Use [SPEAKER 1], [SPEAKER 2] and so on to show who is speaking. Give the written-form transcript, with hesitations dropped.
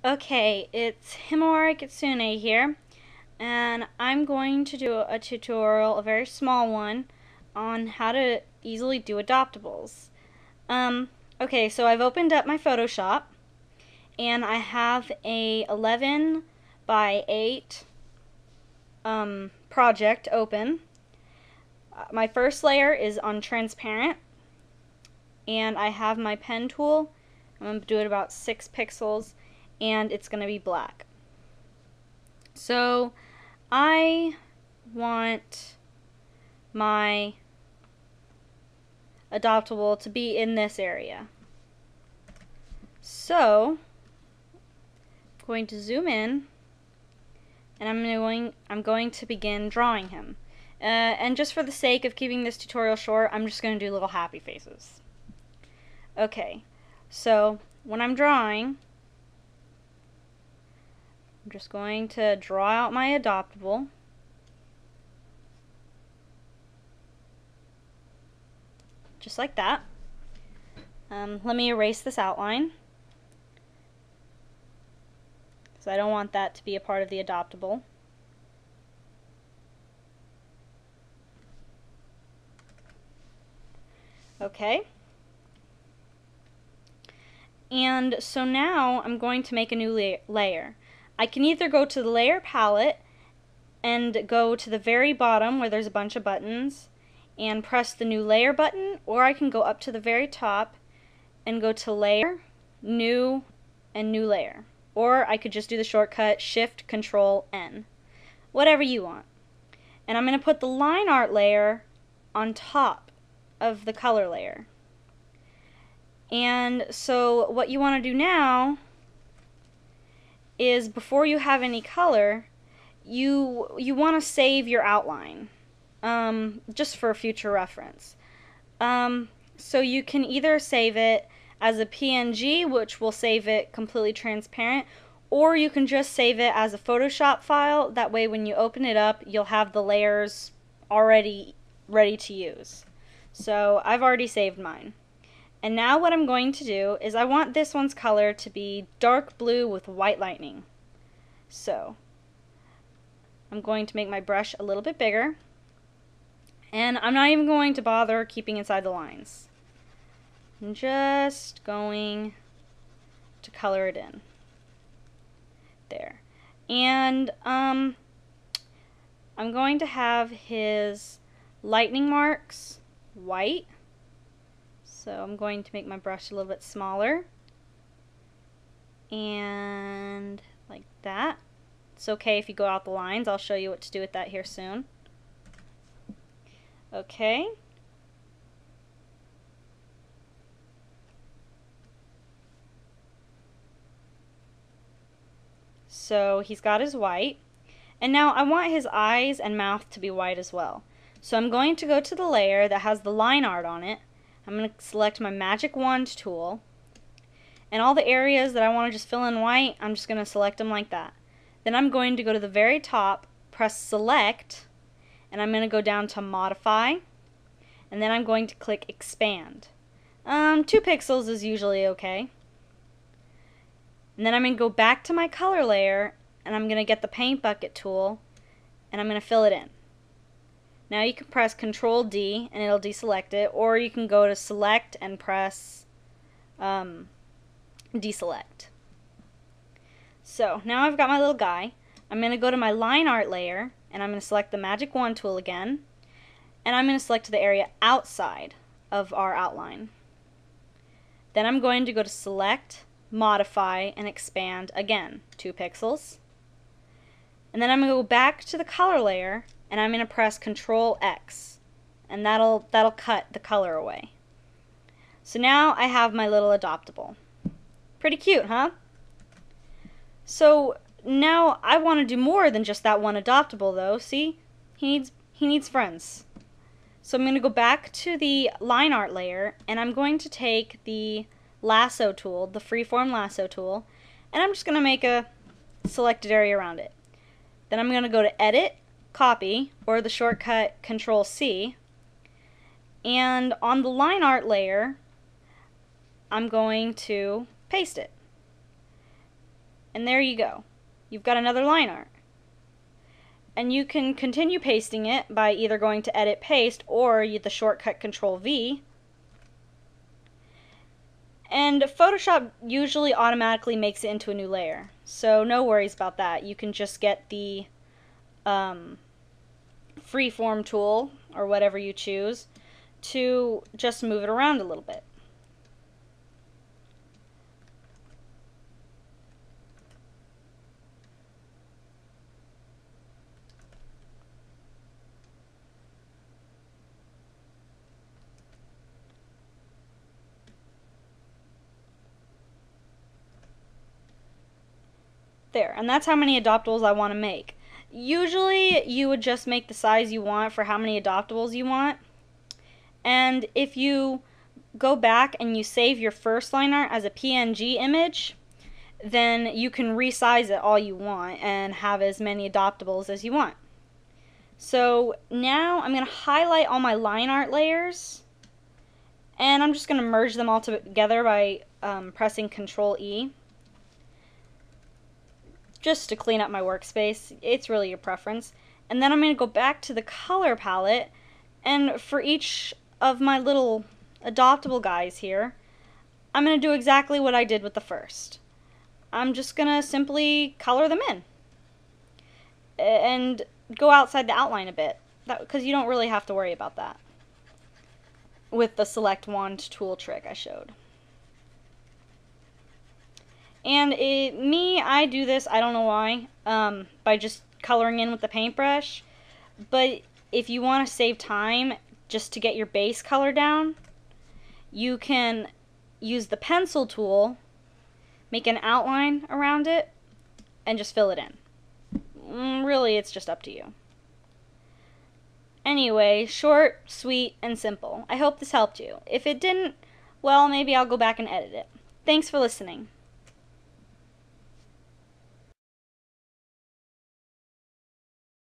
[SPEAKER 1] Okay, it's Himawarikitsune here, and I'm going to do a tutorial, a very small one, on how to easily do adoptables. Okay, so I've opened up my Photoshop, and I have a 11 by 8 project open. My first layer is on transparent, and I have my pen tool. I'm going to do it about 6 pixels, and it's going to be black. So I want my adoptable to be in this area. So I'm going to zoom in, and I'm going to begin drawing him. And just for the sake of keeping this tutorial short, I'm just going to do little happy faces. Okay, so when I'm drawing, I'm just going to draw out my adoptable. Just like that. Let me erase this outline, because I don't want that to be a part of the adoptable. Okay. And so now I'm going to make a new layer. I can either go to the layer palette and go to the very bottom where there's a bunch of buttons and press the new layer button, or I can go up to the very top and go to layer, new, and new layer. Or I could just do the shortcut Shift Control N. Whatever you want. And I'm going to put the line art layer on top of the color layer. And so what you want to do now is, before you have any color, you want to save your outline, just for future reference. So you can either save it as a PNG, which will save it completely transparent, or you can just save it as a Photoshop file. That way when you open it up, you'll have the layers already ready to use. So I've already saved mine. And now what I'm going to do is, I want this one's color to be dark blue with white lightning. So I'm going to make my brush a little bit bigger, and I'm not even going to bother keeping inside the lines. I'm just going to color it in. There. And I'm going to have his lightning marks white. So I'm going to make my brush a little bit smaller, and like that. It's okay if you go out the lines. I'll show you what to do with that here soon. Okay. So he's got his white, and now I want his eyes and mouth to be white as well. So I'm going to go to the layer that has the line art on it. I'm going to select my magic wand tool, and all the areas that I want to just fill in white, I'm just going to select them like that. Then I'm going to go to the very top, press select, and I'm going to go down to modify, and then I'm going to click expand. 2 pixels is usually okay. And then I'm going to go back to my color layer, and I'm going to get the paint bucket tool, and I'm going to fill it in. Now you can press Control D and it'll deselect it, or you can go to select and press deselect. So now I've got my little guy. I'm going to go to my line art layer, and I'm going to select the magic wand tool again, and I'm going to select the area outside of our outline. Then I'm going to go to select, modify, and expand again, 2 pixels. And then I'm going to go back to the color layer, and I'm going to press Control X, and that'll cut the color away. So now I have my little adoptable. Pretty cute, huh? So now I want to do more than just that one adoptable, though. See? He needs friends. So I'm going to go back to the line art layer, and I'm going to take the lasso tool, the freeform lasso tool, and I'm just going to make a selected area around it. Then I'm going to go to Edit, Copy, or the shortcut Control C, and on the line art layer I'm going to paste it. And there you go. You've got another line art. And you can continue pasting it by either going to Edit Paste or the shortcut Control V. And Photoshop usually automatically makes it into a new layer, so no worries about that. You can just get the freeform tool, or whatever you choose, to just move it around a little bit. There, and that's how many adoptables I want to make. Usually you would just make the size you want for how many adoptables you want. And if you go back and you save your first line art as a PNG image, then you can resize it all you want and have as many adoptables as you want. So now I'm going to highlight all my line art layers, and I'm just going to merge them all together by pressing Control E. Just to clean up my workspace. It's really your preference. And then I'm going to go back to the color palette, and for each of my little adoptable guys here, I'm going to do exactly what I did with the first. I'm just going to simply color them in and go outside the outline a bit, because you don't really have to worry about that with the select wand tool trick I showed. And I do this, I don't know why, by just coloring in with the paintbrush. But if you want to save time just to get your base color down, you can use the pencil tool, make an outline around it, and just fill it in. Really, it's just up to you. Anyway, short, sweet, and simple. I hope this helped you. If it didn't, well, maybe I'll go back and edit it. Thanks for listening.